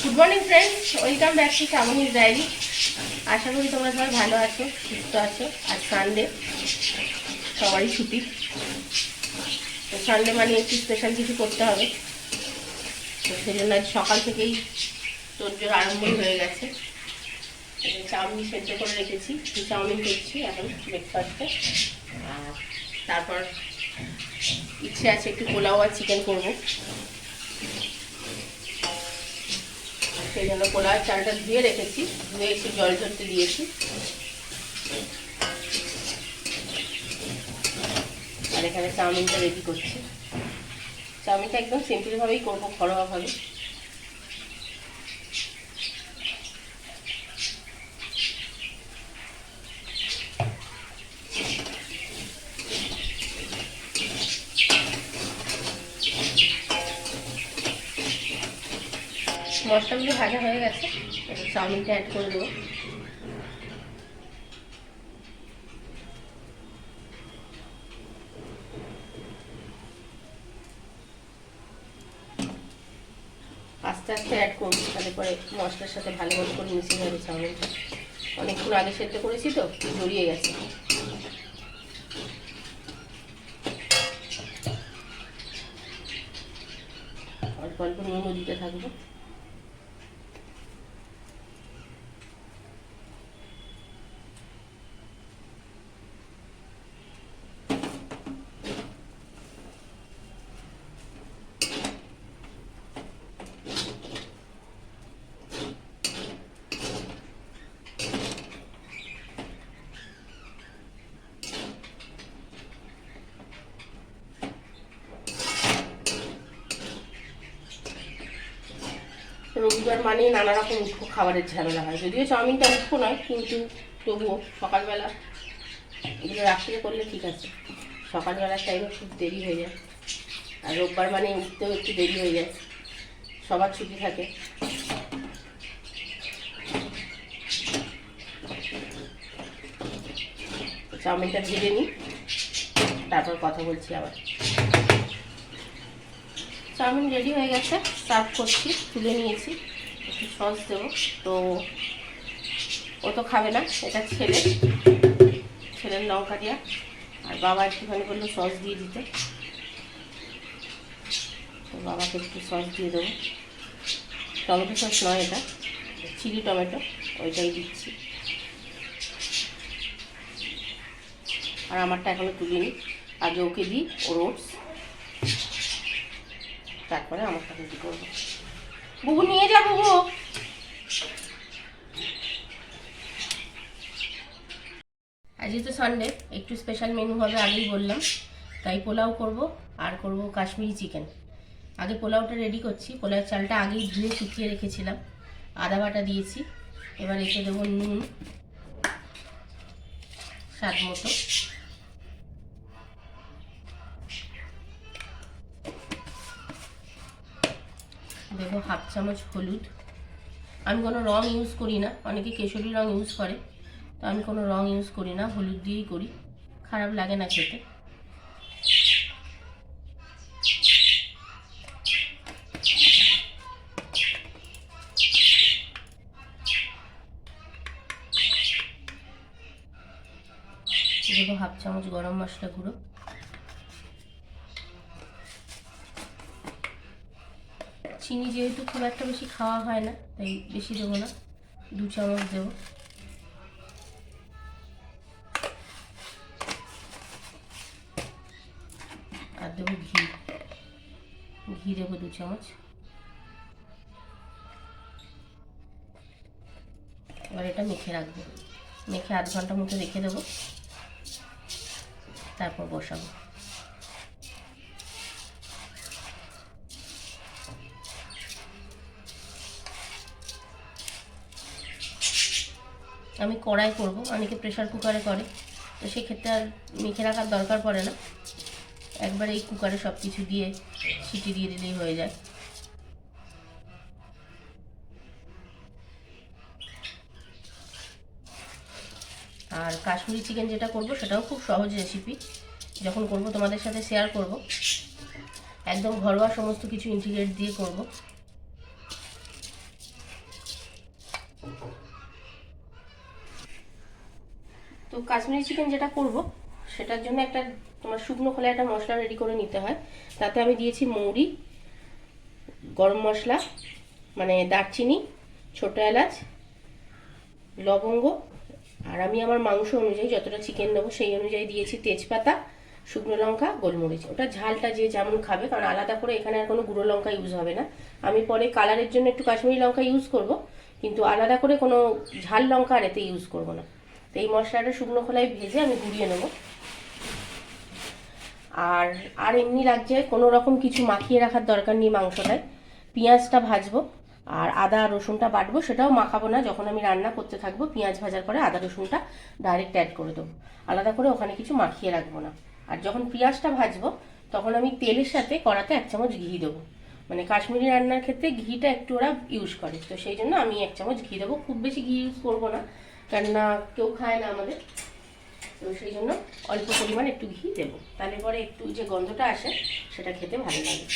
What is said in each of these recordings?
Good morning friends, welcome back to শ্রাবণীর diary. আশা করি তোমরা সবাই ভালো আছো, সুস্থ আছো। আর সানডে, সবারই ছুটি। তো সানডে মানে একটু স্পেশাল কিছু করতে হবে, তো সেই জন্য আজ সকাল থেকেই তোড়জোড় আরম্ভই হয়ে গেছে। চাউমিন সেদ্ধ করে রেখেছি, চাউমিন করছি এখন ব্রেকফাস্টে। আর তারপর ইচ্ছে আছে একটু পোলাও আর চিকেন করবো, সেই জন্য পোলাও চালটা ধুয়ে রেখেছি, ধুয়ে একটু জল ঝরতে দিয়েছি। আর এখানে চাউমিনটা রেডি করছি। চাউমিনটা একদম সিম্পলভাবেই করবো, ঘরোয়াভাবে। মশলাগুলো ভাজা হয়ে গেছে, চাউমিনটা অ্যাড করে দেবো। আস্তে আস্তে অ্যাড করবো, তাহলে পরে মশলার সাথে ভালো মতো করে মিশে যাবে চাউমিনটা। অনেকক্ষণ আগে সেদ্ধ করেছি তো জড়িয়ে গেছে। অল্প অল্প নুনও দিতে থাকবো। রবিবার মানেই নানা রকম উৎকো খাবারের ঝামেলা হয়, যদিও চাউমিনটা উৎকো নয়, কিন্তু তবুও সকালবেলা এগুলো রাত্রে করলে ঠিক আছে। সকালবেলার টাইমে খুব দেরি হয়ে যায়, আর রোববার মানে উঠতেও একটু দেরি হয়ে যায়, সবার ছুটি থাকে। চাউমিনটা ভেজে নিই, তারপর কথা বলছি আবার। চাউমিন রেডি হয়ে গেছে, সার্ভ করছি, তুলে নিয়েছি। একটু সস দেবো, তো ও তো খাবে না, এটা ছেলের লঙ্কা দেওয়া। আর বাবা একটুখানি বললো সস দিয়ে দিতে, তো বাবাকে একটু সস দিয়ে দেবো। টমেটো সস নয়, এটা চিলি টমেটো, ওইটাই দিচ্ছি। আর আমারটা এখনো তুলিনি, আগে ওকে দিই ওর ওটস, তারপরে আমারটা রেডি করবো। বুবু নিয়ে যা, বুবু। আজকে তো সানডে, একটু স্পেশাল মেনু হবে, আগেই বললাম। তাই পোলাও করব, আর করব কাশ্মীরি চিকেন। আগে পোলাওটা রেডি করছি। পোলাওর চালটা আগেই ধুয়ে শুকিয়ে রেখেছিলাম, আদা বাটা দিয়েছি। এবার এতে দেবো নুন স্বাদ মতো, দেবো হাফ চামচ হলুদ। আমি কোনো রং ইউজ করি না, অনেকে কেশরি রং ইউজ করে, তো আমি কোনো রং ইউজ করি না, হলুদ দিয়েই করি, খারাপ লাগে না খেতে। দেবো হাফ চামচ গরম মশলা গুঁড়ো। চিনি যেহেতু খুব একটা বেশি খাওয়া হয় না, তাই বেশি দেবো না, 2 চামচ দেবো। আর দেবো ঘি দেবো 2 চামচ। এবার এটা মেখে রাখবো, মেখে আধ ঘন্টা মতো রেখে দেবো, তারপর বসাবো। আমি কড়াই করব, অনেকে প্রেশার কুকারে করে, তো সেক্ষেত্রে আর মেখে রাখার দরকার পড়ে না, একবার এই কুকারে সব কিছু দিয়ে সিটি দিয়ে দিলেই হয়ে যায়। আর কাশ্মীরি চিকেন যেটা করব সেটাও খুব সহজ রেসিপি, যখন করব তোমাদের সাথে শেয়ার করব। একদম ঘরোয়া সমস্ত কিছু ইনগ্রিডিয়েন্ট দিয়ে করব। তো কাশ্মীরি চিকেন যেটা করব সেটার জন্য একটা তোমার শুকনো খোলায় একটা মশলা রেডি করে নিতে হয়। তাতে আমি দিয়েছি মৌরি, গরম মশলা মানে দারচিনি, ছোটো এলাচ, লবঙ্গ, আর আমি আমার মাংস অনুযায়ী যতটা চিকেন নেবো সেই অনুযায়ী দিয়েছি তেজপাতা, শুকনো লঙ্কা, গোলমরিচ। ওটা ঝালটা যে যেমন খাবে, কারণ আলাদা করে এখানে আর কোনো গুঁড়ো লঙ্কা ইউজ হবে না। আমি পরে কালারের জন্য একটু কাশ্মীরি লঙ্কা ইউজ করব, কিন্তু আলাদা করে কোনো ঝাল লঙ্কা আর এতে ইউজ করব না। তো এই মশলাটা শুকনো খোলায় ভেজে আমি গুঁড়িয়ে নেব। আর আর এমনি লাগছে, কোনো রকম কিছু মাখিয়ে রাখার দরকার নেই মাংসটায়। পেঁয়াজটা ভাজবো আর আদা রসুনটা বাটবো, সেটাও মাখাবো না। যখন আমি রান্না করতে থাকবো পেঁয়াজ ভাজার পরে আদা রসুনটা ডাইরেক্ট অ্যাড করে দেবো, আলাদা করে ওখানে কিছু মাখিয়ে রাখবো না। আর যখন পেঁয়াজটা ভাজবো তখন আমি তেলের সাথে কড়াতে 1 চামচ ঘি দেবো। মানে কাশ্মীরি রান্নার ক্ষেত্রে ঘিটা একটু ওরা ইউজ করে, তো সেই জন্য আমি 1 চামচ ঘি দেবো। খুব বেশি ঘি ইউজ করবো না, কেননা কেউ খায় না আমাদের, তো সেই জন্য অল্প পরিমাণ একটু ঘি দেবো। তাহলে পরে একটু যে গন্ধটা আসে সেটা খেতে ভালো লাগে।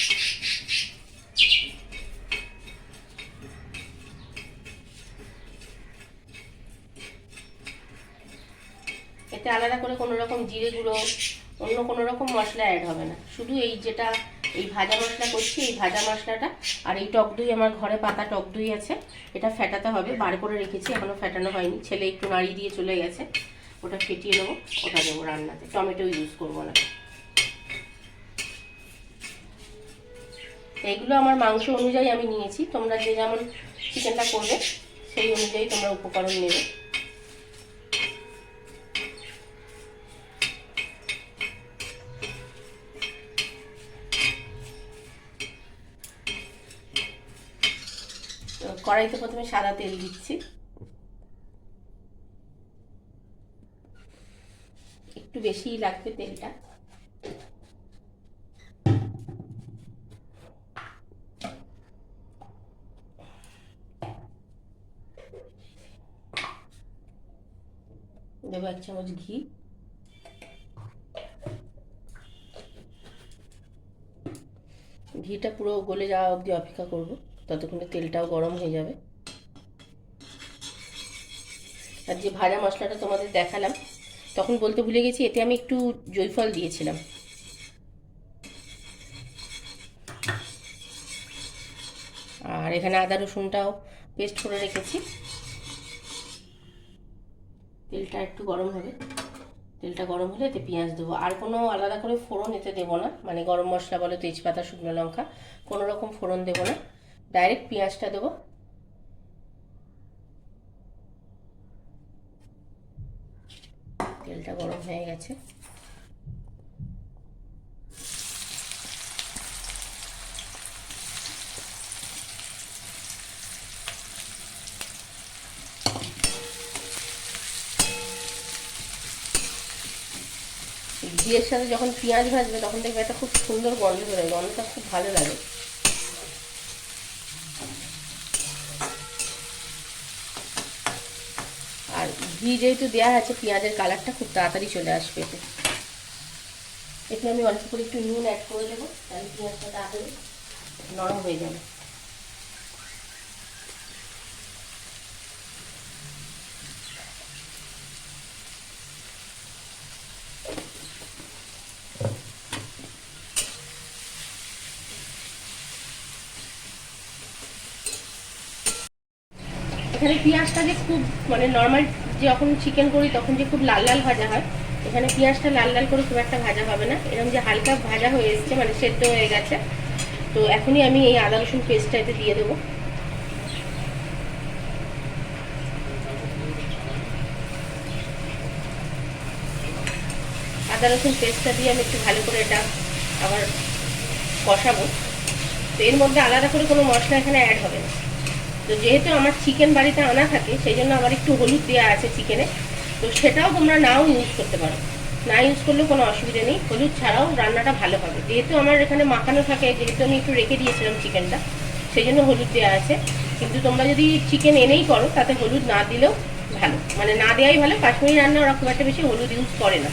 এতে আলাদা করে কোনো রকম জিরে গুঁড়ো, অন্য কোনো রকম মশলা অ্যাড হবে না। শুধু এই যেটা এই ভাজা মশলা করছি, এই ভাজা মশলাটা আর এই টক দই, আমার ঘরে পাতা টক দই আছে, এটা ফেটাতে হবে। বার করে রেখেছি, এখনো ফেটানো হয়নি। ছেলে একটু নাড়ি দিয়ে চলে গেছে, ওটা ফেটিয়ে নেবো, ওটা দেবো রান্নাতে। টমেটো ইউজ করবো না। এইগুলো আমার মাংস অনুযায়ী আমি নিয়েছি, তোমরা যে যেমন চিকেনটা করবে সেই অনুযায়ী তোমরা উপকরণ নেবে। কড়াইতে প্রথমে সাদা তেল দিচ্ছি, একটু বেশিই লাগবে তেলটা। দেবো 1 চামচ ঘি, ঘিটা পুরো গলে যাওয়া অবধি অপেক্ষা করব, ততক্ষণে তেলটাও গরম হয়ে যাবে। আর যে ভাজা মশলাটা তোমাদের দেখালাম, তখন বলতে ভুলে গেছি, এতে আমি একটু জয়ফল দিয়েছিলাম। আর এখানে আদা রসুনটাও পেস্ট করে রেখেছি। তেলটা একটু গরম হবে, তেলটা গরম হলে এতে পেঁয়াজ দেবো। আর কোনো আলাদা করে ফোড়ন এতে দেবো না, মানে গরম মশলা বলো, তেজপাতা, শুকনো লঙ্কা, কোনো রকম ফোড়ন দেবো না, ডাইরেক্ট পেঁয়াজটা দেবো। তেলটা গরম হয়ে গেছে, ঘিয়ের সাথে যখন পেঁয়াজ ভাজবে তখন দেখবে একটা খুব সুন্দর গন্ধ বেরোয়, গন্ধটা খুব ভালো লাগে। আর ঘি যেহেতু দেওয়া আছে, পেঁয়াজের কালারটা খুব তাড়াতাড়ি চলে আসবে এতে। এতে আমি অল্প করে একটু নুন অ্যাড করে দেবো, তাহলে পেঁয়াজটা তাড়াতাড়ি নরম হয়ে যাবে। এখানে পেঁয়াজটা যে খুব মানে নর্মাল যখন চিকেন করি তখন যে খুব লাল লাল ভাজা হয়, এখানে পেঁয়াজটা লাল লাল করে খুব একটা ভাজা হবে না। এরকম যে হালকা ভাজা হয়ে এসছে, মানে সেদ্ধ হয়ে গেছে। তো এখনই আমি এই আদা রসুন পেস্টটা এতে দিয়ে দেবো। আদা রসুন পেস্টটা দিয়ে আমি একটু ভালো করে এটা আবার কষাবো। তো এর মধ্যে আলাদা করে কোনো মশলা এখানে অ্যাড হবে না। তো যেহেতু আমার চিকেন বাড়িতে আনা থাকে, সেই জন্য আবার একটু হলুদ দেওয়া আছে চিকেনে, তো সেটাও তোমরা নাও ইউজ করতে পারো, না ইউজ করলেও কোনো অসুবিধা নেই। হলুদ ছাড়াও রান্নাটা ভালো হবে, যেহেতু আমার এখানে মাখানো থাকে, যেহেতু আমি একটু রেখে দিয়েছিলাম চিকেনটা, সেই জন্য হলুদ দেওয়া আছে। কিন্তু তোমরা যদি চিকেন এনেই করো তাতে হলুদ না দিলেও ভালো, মানে না দেওয়াই ভালো। কাশ্মীরি রান্না ওরা খুব একটা বেশি হলুদ ইউজ করে না,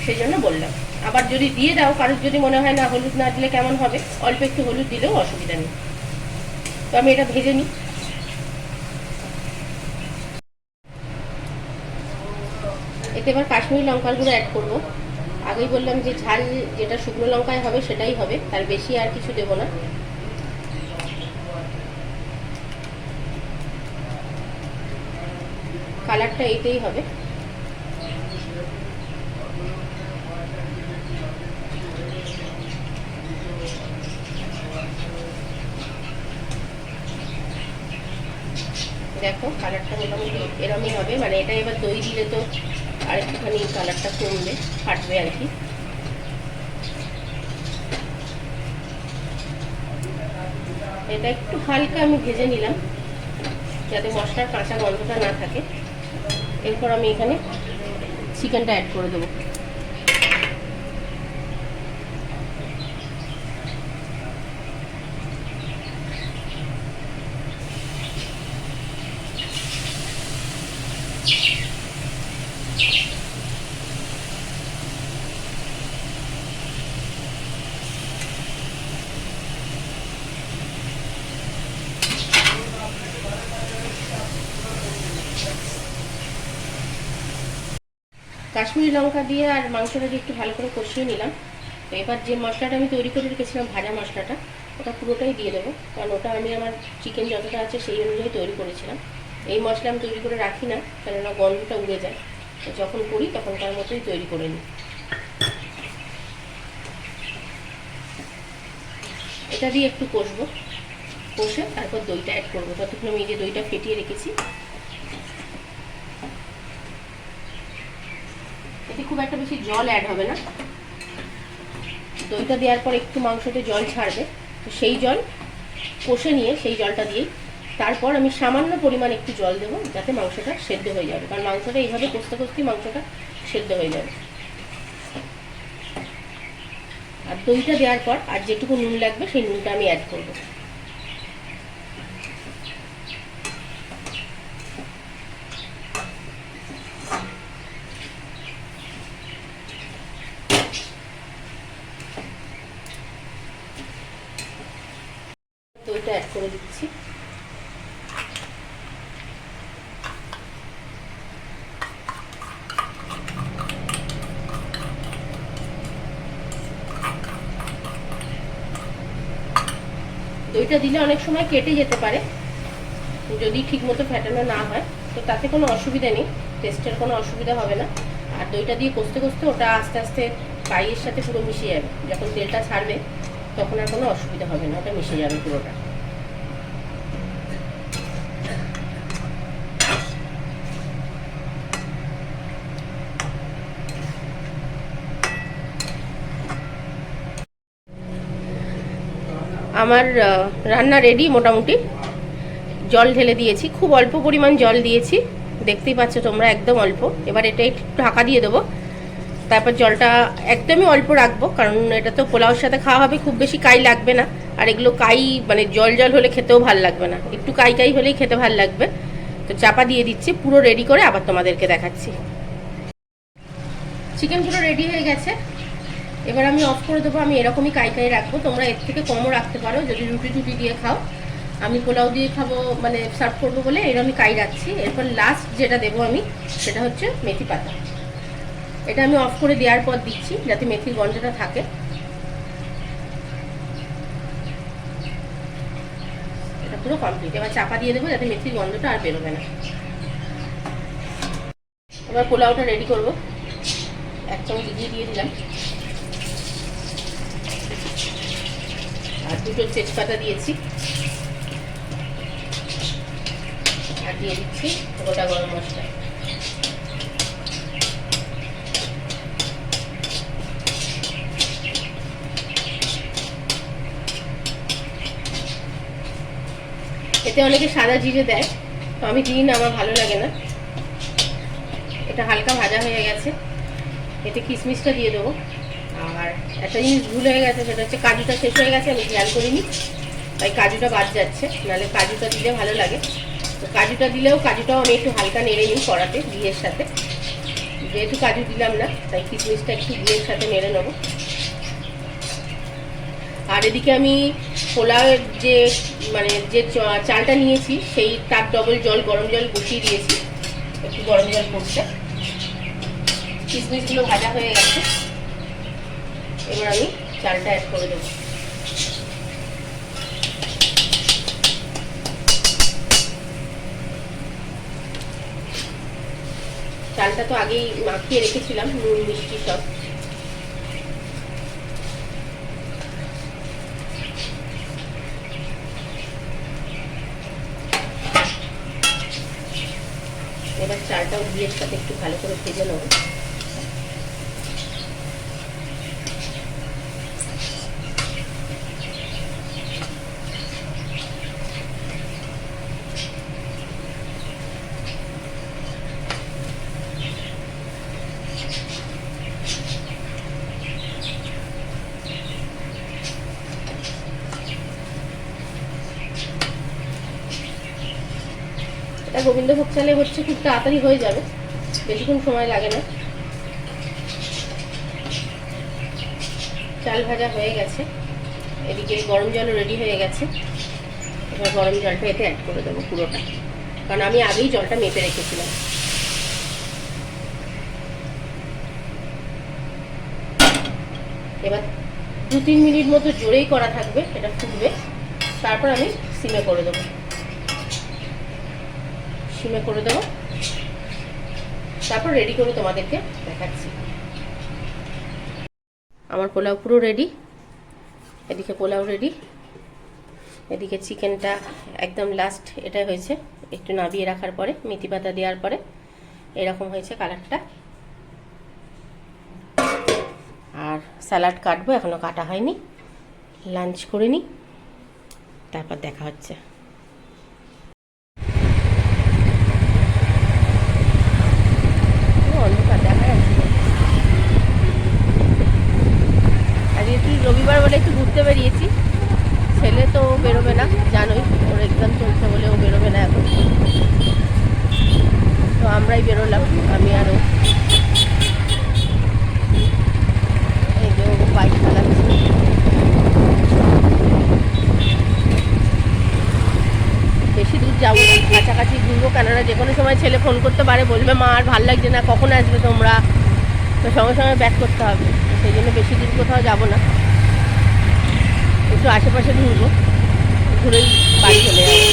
সেই জন্য বললাম। আবার যদি দিয়ে দাও, কারোর যদি মনে হয় না হলুদ না দিলে কেমন হবে, অল্প একটু হলুদ দিলেও অসুবিধা নেই। তো আমি এটা ভেজে নিই। এতে এবার কাশ্মীরি লঙ্কার গুঁড়ো অ্যাড করবো। আগেই বললাম যে ঝাল যেটা শুকনো লঙ্কায় হবে সেটাই হবে, তার বেশি আর কিছু দেবো না। কালারটা এইটাই হবে। দেখো কালারটা মোটামুটি এরমই হবে, মানে এটা এবার দই দিলে তো আরেকটুখানি কালারটা কমবে, ফাটবে আর কি। এটা একটু হালকা আমি ভেজে নিলাম যাতে মশলার কাঁচা গন্ধটা না থাকে। এরপর আমি এখানে চিকেনটা অ্যাড করে দেবো। কাশ্মীরি লঙ্কা দিয়ে আর মাংসটা দিয়ে একটু ভালো করে কষিয়ে নিলাম। তো এবার যে মশলাটা আমি তৈরি করে রেখেছিলাম, ভাজা মশলাটা, ওটা পুরোটাই দিয়ে দেবো, কারণ ওটা আমি আমার চিকেন যতটা আছে সেই অনুযায়ী তৈরি করেছিলাম। এই মশলা আমি তৈরি করে রাখি না, কেননা গন্ধটা উড়ে যায়, যখন করি তখন তার মতোই তৈরি করে নিই। এটা দিয়ে একটু কষবো, কষে তারপর দইটা অ্যাড করবো। ততক্ষণ আমি এই যে দইটা ফেটিয়ে রেখেছি, এতে খুব একটা বেশি জল অ্যাড হবে না। দইটা দেওয়ার পর একটু মাংসতে জল ছাড়বে, তো সেই জল কষে নিয়ে সেই জলটা দিয়েই তারপর আমি সামান্য পরিমাণ একটু জল দেবো, যাতে মাংসটা সেদ্ধ হয়ে যাবে, কারণ মাংসটা এইভাবে কষতে কষতেই মাংসটা সেদ্ধ হয়ে যাবে। আর দইটা দেওয়ার পর আর যেটুকু নুন লাগবে সেই নুনটা আমি অ্যাড করবো। দইটা অ্যাড করে দিচ্ছি। দইটা দিলে অনেক সময় কেটে যেতে পারে, যদি ঠিকমতো ফেটানো না হয়, তো তাতে কোনো অসুবিধা নেই, টেস্টের কোনো অসুবিধা হবে না। আর দইটা দিয়ে কষতে কষতে ওটা আস্তে আস্তে কাইয়ের সাথে পুরো মিশে যাবে, যখন তেলটা ছাড়বে তখন আর কোনো অসুবিধা হবে না, ওটা মিশে যাবে পুরোটা। আমার রান্না রেডি মোটামুটি। জল ঢেলে দিয়েছি, খুব অল্প পরিমাণ জল দিয়েছি, দেখতেই পাচ্ছ তোমরা, একদম অল্প। এবার এটা একটু ঢাকা দিয়ে দেবো, তারপর জলটা একদমই অল্প রাখবো, কারণ এটা তো পোলাওর সাথে খাওয়া হবে, খুব বেশি কাই লাগবে না। আর এগুলো কাই মানে জল জল হলে খেতেও ভাল লাগবে না, একটু কাই কাই হলেই খেতে ভাল লাগবে। তো চাপা দিয়ে দিচ্ছি, পুরো রেডি করে আবার তোমাদেরকে দেখাচ্ছি। চিকেন পুরো রেডি হয়ে গেছে, এবার আমি অফ করে দেবো। আমি এরকমই কাই কাই রাখবো, তোমরা এর থেকে কমও রাখতে পারো যদি রুটি টুটি দিয়ে খাও। আমি পোলাও দিয়ে খাবো, মানে সার্ভ করবো বলে এরকমই কাই রাখছি। এরপর লাস্ট যেটা দেবো আমি, সেটা হচ্ছে মেথি পাতা। এটা আমি অফ করে দেওয়ার পর দিচ্ছি, যাতে মেথির গন্ধটা থাকে। এটা পুরো কমপ্লিট। এবার চাপা দিয়ে দেবো, যাতে মেথির গন্ধটা আর বেরোবে না। এবার পোলাওটা রেডি করবো। এক চামচ ঘি দিয়ে দিলাম, আর দুটো তেজপাতা দিয়েছি, আর দিয়ে দিচ্ছি গোটা গরম মশলা। এতে অনেকে সাদা জিরে দেয়, তো আমি দিই না, আমার ভালো লাগে না। এটা হালকা ভাজা হয়ে গেছে, এতে কিশমিশটা দিয়ে দেবো। আর একটা জিনিস ভুল হয়ে গেছে, সেটা হচ্ছে কাজুটা শেষ হয়ে গেছে, আমি খেয়াল করিনি, তাই কাজুটা বাদ যাচ্ছে, নাহলে কাজুটা দিলে ভালো লাগে। তো কাজুটা দিলেও, কাজুটাও আমি একটু হালকা নেড়ে নিই কড়াতে ঘিয়ের সাথে। যেহেতু কাজু দিলাম না, তাই কিশমিশটা একটু ঘিয়ের সাথে নেড়ে নেবো। আর এদিকে আমি পোলাওয়ের যে মানে যে চালটা নিয়েছি, সেই তার ডবল জল, গরম জল বসিয়ে দিয়েছি, একটু গরম জল করতে। কিশমিশগুলো ভাজা হয়ে গেছে, এবার আমি চালটা অ্যাড করে দেবো। চালটা তো আগেই মাখিয়ে রেখেছিলাম, নুন মিষ্টি সব। এবার চালটাও ঘিয়ের সাথে একটু ভালো করে ভেজে নেব। এটা গোবিন্দভোগ চালে হচ্ছে, খুব তাড়াতাড়ি হয়ে যাবে, বেশিক্ষণ সময় লাগে না। চাল ভাজা হয়ে গেছে, এদিকে গরম জলও রেডি হয়ে গেছে। এবার গরম জলটা এতে অ্যাড করে দেবো পুরোটা, কারণ আমি আগেই জলটা মেপে রেখেছিলাম। এবার 2-3 মিনিট মতো জোরেই করা থাকবে, এটা ফুটবে, তারপর আমি সিমে করে দেবো। সিমে করে দেবো, তারপর রেডি করে তোমাদেরকে দেখাচ্ছি। আমার পোলাও পুরো রেডি, এদিকে পোলাও রেডি, এদিকে চিকেনটা একদম লাস্ট এটা হয়েছে, একটু নাবিয়ে রাখার পরে মেথি পাতা দেওয়ার পরে এরকম হয়েছে কালারটা। আর স্যালাড কাটবো, এখনও কাটা হয়নি, লাঞ্চ করে নিই, তারপর দেখা হচ্ছে। রবিবার বলে একটু ঘুরতে বেরিয়েছি, ছেলে তো বেরোবে না, জানোই ওর এক্সাম চলছে বলে ও বেরোবে না এখন, তো আমরাই বেরোলাম, আমি আরও। এই যে ও বাইক চালাচ্ছে, বেশি দূর যাবো না, কাছাকাছি ঘুরবো, কেননা যে কোনো সময় ছেলে ফোন করতে পারে, বলবে মা আর ভাল লাগছে না, কখন আসবে তোমরা, তো সঙ্গে সঙ্গে ব্যাক করতে হবে, সেই জন্য বেশি দূর কোথাও যাবো না, একটু আশেপাশে ঘুরবো, ঘুরেই বাড়ি চলে যাবো।